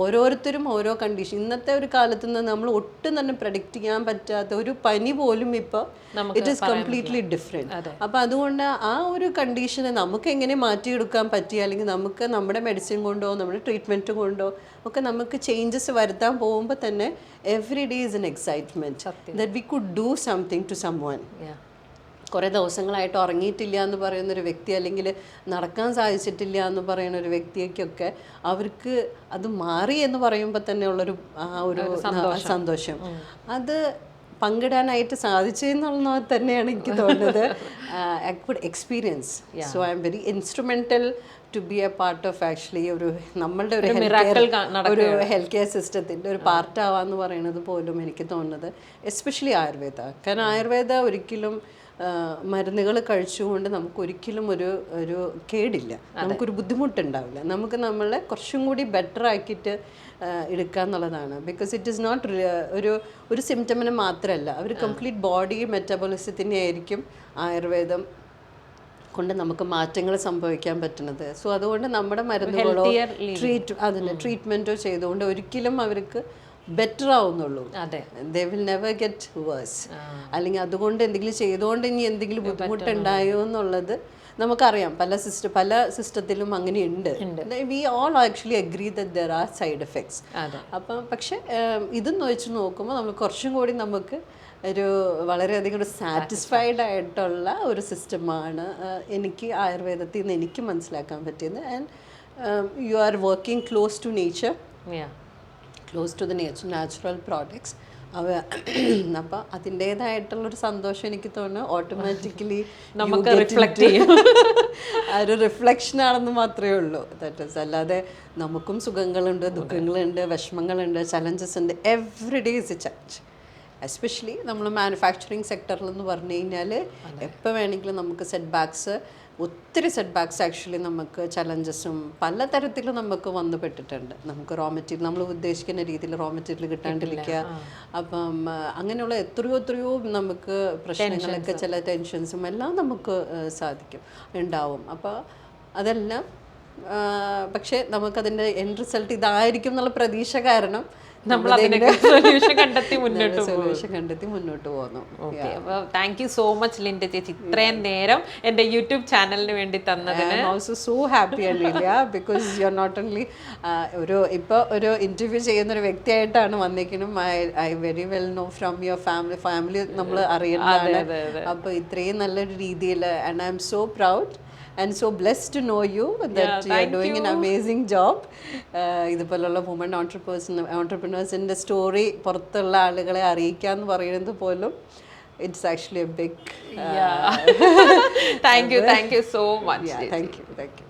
ഓരോരുത്തരും ഓരോ കണ്ടീഷൻ, ഇന്നത്തെ ഒരു കാലത്ത് നിന്ന് നമ്മൾ ഒട്ടും തന്നെ പ്രഡിക്റ്റ് ചെയ്യാൻ പറ്റാത്ത ഒരു പനി പോലും ഇപ്പോൾ ഇറ്റ് ഈസ് കംപ്ലീറ്റ്ലി ഡിഫറെൻറ്റ്. അപ്പോൾ അതുകൊണ്ട് ആ ഒരു കണ്ടീഷനെ നമുക്ക് എങ്ങനെ മാറ്റിയെടുക്കാൻ പറ്റിയ, അല്ലെങ്കിൽ നമുക്ക് നമ്മുടെ മെഡിസിൻ കൊണ്ടോ നമ്മുടെ ട്രീറ്റ്മെൻറ്റ് കൊണ്ടോ ഒക്കെ നമുക്ക് ചേഞ്ചസ് വരുത്താൻ പോകുമ്പോൾ തന്നെ every day is an excitement that we could do something to someone. കുറേ ദിവസങ്ങളായിട്ട് ഉറങ്ങിയിട്ടില്ല എന്ന് പറയുന്നൊരു വ്യക്തി, അല്ലെങ്കിൽ നടക്കാൻ സാധിച്ചിട്ടില്ല എന്ന് പറയുന്ന ഒരു വ്യക്തിക്കൊക്കെ അവർക്ക് അത് മാറി എന്ന് പറയുമ്പോൾ തന്നെ ഉള്ളൊരു ആ ഒരു സന്തോഷം, അത് പങ്കിടാനായിട്ട് സാധിച്ചു എന്നുള്ളത് തന്നെയാണ് എനിക്ക് തോന്നുന്നത് I could experience. So I am very instrumental to be a part of actually നമ്മളുടെ ഒരു ഹെൽത്ത് കെയർ സിസ്റ്റത്തിൻ്റെ ഒരു പാർട്ടാവാന്ന് പറയുന്നത് പോലും എനിക്ക് തോന്നുന്നത് എസ്പെഷ്യലി ആയുർവേദ. കാരണം ആയുർവേദ ഒരിക്കലും മരുന്നുകൾ കഴിച്ചുകൊണ്ട് നമുക്കൊരിക്കലും ഒരു കേടില്ല, നമുക്കൊരു ബുദ്ധിമുട്ടുണ്ടാവില്ല. നമുക്ക് നമ്മളെ കുറച്ചും കൂടി ബെറ്റർ ആക്കിയിട്ട് എടുക്കുക എന്നുള്ളതാണ്. ബിക്കോസ് ഇറ്റ് ഈസ് നോട്ട് ഒരു സിംറ്റമിന് മാത്രമല്ല, അവർ കംപ്ലീറ്റ് ബോഡി മെറ്റബോളിസത്തിനെ ആയിരിക്കും ആയുർവേദം കൊണ്ട് നമുക്ക് മാറ്റങ്ങൾ സംഭവിക്കാൻ പറ്റുന്നത്. സോ അതുകൊണ്ട് നമ്മുടെ മരുന്നുകളോ ട്രീറ്റ്മെൻറ്റോ ചെയ്തുകൊണ്ട് ഒരിക്കലും അവർക്ക് ബെറ്റർ ആവുന്നുള്ളൂ. They will never get worse. അല്ലെങ്കിൽ അതുകൊണ്ട് എന്തെങ്കിലും ചെയ്തുകൊണ്ട് ഇനി എന്തെങ്കിലും ബുദ്ധിമുട്ടുണ്ടായോ എന്നുള്ളത് നമുക്കറിയാം. പല സിസ്റ്റത്തിലും അങ്ങനെയുണ്ട്. We all actually agree that there are side effects. അപ്പം പക്ഷെ ഇതെന്ന് വെച്ച് നോക്കുമ്പോൾ നമ്മൾ കുറച്ചും കൂടി നമുക്ക് ഒരു വളരെയധികം ഒരു സാറ്റിസ്ഫൈഡ് ആയിട്ടുള്ള ഒരു സിസ്റ്റമാണ് എനിക്ക് ആയുർവേദത്തിൽ നിന്ന് എനിക്ക് മനസ്സിലാക്കാൻ പറ്റിയത്. And you are working close to nature, close to the natural products. അപ്പം അതിൻ്റേതായിട്ടുള്ളൊരു സന്തോഷം എനിക്ക് തോന്നുന്നു ഓട്ടോമാറ്റിക്കലി നമുക്ക് റിഫ്ലക്റ്റ് ചെയ്യും. ആ ഒരു റിഫ്ലക്ഷനാണെന്ന് മാത്രമേ ഉള്ളൂ. That is. അല്ലാതെ നമുക്കും സുഖങ്ങളുണ്ട്, ദുഃഖങ്ങളുണ്ട്, വിഷമങ്ങളുണ്ട്, ചലഞ്ചസ് ഉണ്ട്. Every day is A challenge. Especially നമ്മൾ മാനുഫാക്ചറിങ് സെക്ടറിൽ എന്ന് പറഞ്ഞു കഴിഞ്ഞാൽ എപ്പോൾ വേണമെങ്കിലും നമുക്ക് ഒത്തിരി സെറ്റ് ബാക്സ് ആക്ച്വലി നമുക്ക് ചലഞ്ചസും പലതരത്തിലും നമുക്ക് വന്നുപെട്ടിട്ടുണ്ട്. നമുക്ക് റോ മെറ്റീരിയൽ നമ്മൾ ഉദ്ദേശിക്കുന്ന രീതിയിൽ റോ മെറ്റീരിയൽ കിട്ടാണ്ടിരിക്കുക. അപ്പം അങ്ങനെയുള്ള എത്രയോ നമുക്ക് പ്രശ്നങ്ങളൊക്കെ ചില ടെൻഷൻസും എല്ലാം നമുക്ക് ഉണ്ടാവും. അപ്പോൾ അതെല്ലാം പക്ഷേ നമുക്കതിൻ്റെ എൻഡ് റിസൾട്ട് ഇതായിരിക്കും എന്നുള്ള പ്രതീക്ഷ കാരണം നമ്മൾ സൊല്യൂഷൻ കണ്ടെത്തി മുന്നോട്ട് പോകുന്നു. Thank you so much Linda ചേച്ചി, ഇത്രയും നേരം എൻ്റെ യൂട്യൂബ് ചാനലിന് വേണ്ടി തന്നതിന്. ഓൾസോ സോ ഹാപ്പി അല്ല because you are not only ഒരു ഇന്റർവ്യൂ ചെയ്യുന്ന ഒരു വ്യക്തിയായിട്ടാണ് വന്നിരിക്കണം. I very well know from your family നമ്മൾ അറിയുന്നതാണ്. അപ്പോൾ ഇത്രയും നല്ലൊരു രീതിയിൽ and I'm so proud and so blessed to know you that you are doing an amazing job. ഇതുപോലുള്ള വുമൺ ഓൺട്രപ്രണേഴ്സിൻ്റെ സ്റ്റോറി പുറത്തുള്ള ആളുകളെ അറിയിക്കുക എന്ന് പറയുന്നത് പോലും it's actually a big thank you so much. Thank U.